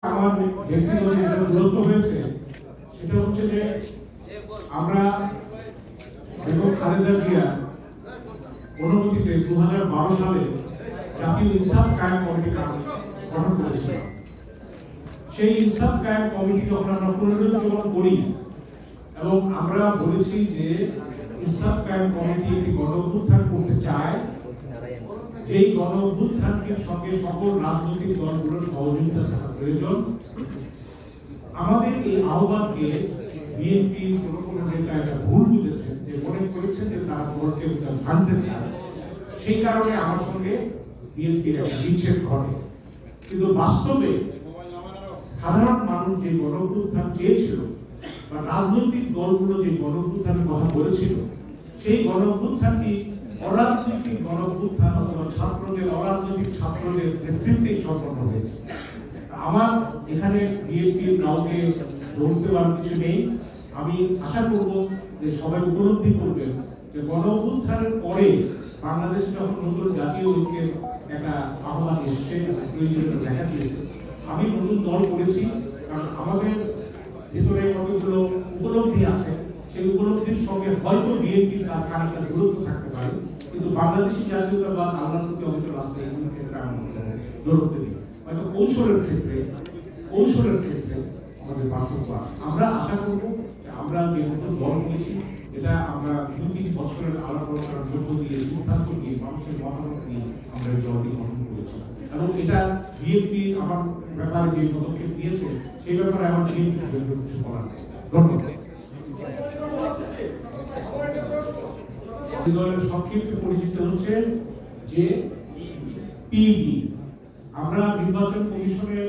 আমার ব্যক্তিগত যেটা গুরুত্ব হয়েছে সেটা হচ্ছে যে আমরা বেগম খালেদা জিয়া অনুমতিতে 2012 সালে জাতীয় ইনসাফ কায়েম কমিটি গঠন করেছিলাম। সেই ইনসাফ কায়েম কমিটি যখন আমরা পুনরুজ্জীবন করি এবং আমরা বলেছি যে ইনসাফ কায়েম কমিটি একটি গণ অভ্যুত্থান করতে চায়, যেই গণ অভ্যুত্থানের সঙ্গে সকল রাজনৈতিক দলগুলোর সহযোগিতা থাকা প্রয়োজন। আমাদের এই আহ্বানকে বিএনপি কোনো নেতা এটা ভুল বুঝেছেন, যে মনে করেছেন যে তারা দলকে ভাঙতে চায়, সেই কারণে আমার সঙ্গে বিএনপির একটা বিচ্ছেদ ঘটে। কিন্তু বাস্তবে সাধারণ মানুষ যে গণ অভ্যুত্থান চেয়েছিল বা রাজনৈতিক দলগুলো যে গণ অভ্যুত্থানের কথা বলেছিল, সেই গণ অভ্যুত্থানটি অরাজনৈতিক গণ অভ্যুত্থান অথবা অরাজনৈতিক ছাত্রদের নেতৃত্বেই সম্পন্ন হয়েছে। আমার এখানে বিএনপির কাউকে দোষ দেওয়ার কিছু নেই। আমি আশা করব যে সবাই উপলব্ধি করবেন যে গণ অভ্যুত্থানের পরে বাংলাদেশে যখন নতুন জাতীয় ঐক্যের একটা আহ্বান এসছে, প্রয়োজনীয়তা দেখা দিয়েছে, আমি নতুন দল করেছি। কারণ আমাদের ভিতরে কতগুলো উপলব্ধি আছে, সেই উপলব্ধির সঙ্গে হয়তো বিএনপি তার খানিকটা দূরত্ব থাকতে পারে, কিন্তু বাংলাদেশি জাতীয়তাবাদ আল্লাহর প্রতি অবিচল আছে, এগুলোর ক্ষেত্রে আমরা দূরত্ব দিই। হয়তো কৌশলের ক্ষেত্রে আমাদের পার্থক্য আছে। আমরা আশা করব যে আমরা যে নতুন দল করেছি, এটা আমরা 2-3 বছরের আলাপ আলোচনার মধ্য দিয়ে সিদ্ধান্ত নিয়ে মানুষের মতামত নিয়ে আমরা এই দলটি গঠন করেছি। এবং এটা বিএনপি আমার ব্যাপারে যে পদক্ষেপ নিয়েছে, সেই ব্যাপারে আমার বিএনপি কিছু বলার নেই। ধন্যবাদ। দলের সংক্ষিপ্ত পরিচিত হচ্ছে যে পিবি। আমরা নির্বাচন কমিশনে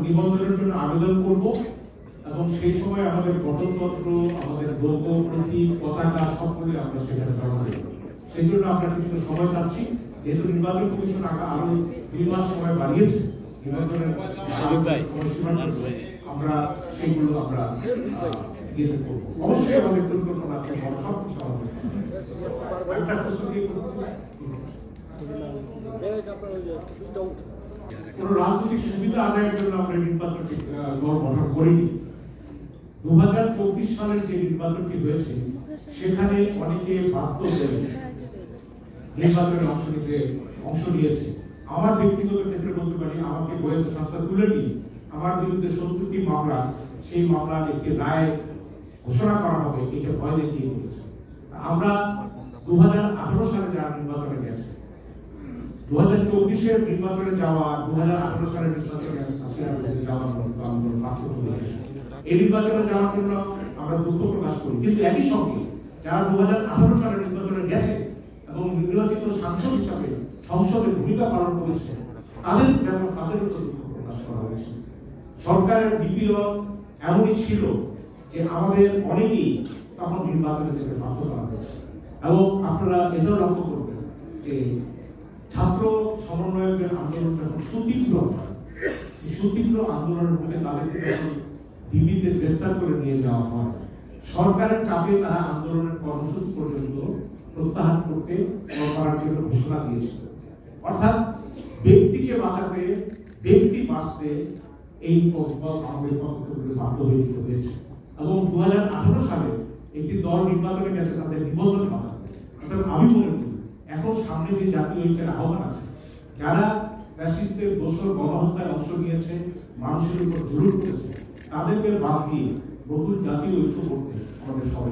নিবন্ধনের জন্য আবেদন করব এবং সেই সময় আমাদের গঠনতন্ত্র, আমাদের লোগো, প্রতীক, পতাকা সবগুলি আমরা সেখানে জমা দেব। সেই জন্য আমরা কিছু সময় চাচ্ছি, যেহেতু নির্বাচন কমিশন আরো 2 মাস সময় বাড়িয়েছে নির্বাচনের সময়সীমা, আমরা সেগুলো আমরা অবশ্যই আমাদের পরিকল্পনা আছে, সবকিছু আমাদের। একটা প্রশ্ন দিয়ে কোন রাজনৈতিক সুবিধা আদায়ের জন্য আমরা নির্বাচনটি দল গঠন করিনি। 2024 সালের যে নির্বাচনটি হয়েছে, সেখানে অনেকে বাধ্য হয়ে নির্বাচনে অংশ নিয়েছে। আমার ব্যক্তিগত ক্ষেত্রে বলতে পারি, আমাকে গোয়েন্দা সংস্থা তুলে নিয়ে আমার বিরুদ্ধে 70টি মামলা, সেই মামলার একটি রায় ঘোষণা করা হবে, এটা ভয় দেখিয়ে করেছে। আমরা 2018 সালে যারা নির্বাচনে গেছে, 2024-এর নির্বাচনে যাওয়া, 2018 সালের নির্বাচনে এই নির্বাচনে যাওয়ার জন্য আমরা দুঃখ প্রকাশ করি। কিন্তু একই সঙ্গে যারা 2018 সালের নির্বাচনে গেছে এবং নির্বাচিত সাংসদ হিসাবে সংসদে ভূমিকা পালন করেছে, তাদের উপর দুঃখ প্রকাশ করা হয়েছে। সরকারের বিপিও এমনই ছিল যে আমাদের অনেকেই তখন নির্বাচনে যেতে বাধ্য করা হয়েছে। এবং আপনারা এটাও লক্ষ্য করবেন যে ছাত্র সমন্বয়কের আন্দোলন যখন সুতীব্র হয়, সেই সুতীব্র আন্দোলনের মধ্যে তাদেরকে যখন ডিবিতে গ্রেফতার করে নিয়ে যাওয়া হয়, সরকারের চাপে তারা আন্দোলনের কর্মসূচি পর্যন্ত প্রত্যাহার করার জন্য ঘোষণা দিয়েছিল। অর্থাৎ ব্যক্তিকে বাঁচাতে, ব্যক্তি বাঁচতে এই আমাদের পদক্ষেপগুলো বাধ্য হয়ে যেতে হয়েছে। এবং 2018 সালে একটি দল নির্বাচনে গেছে তাদের নিবন্ধন বাঁচাতে। অর্থাৎ আমি মনে করি এখন সামনে যে জাতীয় ঐক্যের আহ্বান আছে, যারা ফ্যাসিস্টদের দোসর গণহত্যায় অংশ নিয়েছে, মানুষের উপর জুলুম করেছে, তাদেরকে বাদ দিয়ে নতুন জাতীয় ঐক্য করতে আমাদের সবাই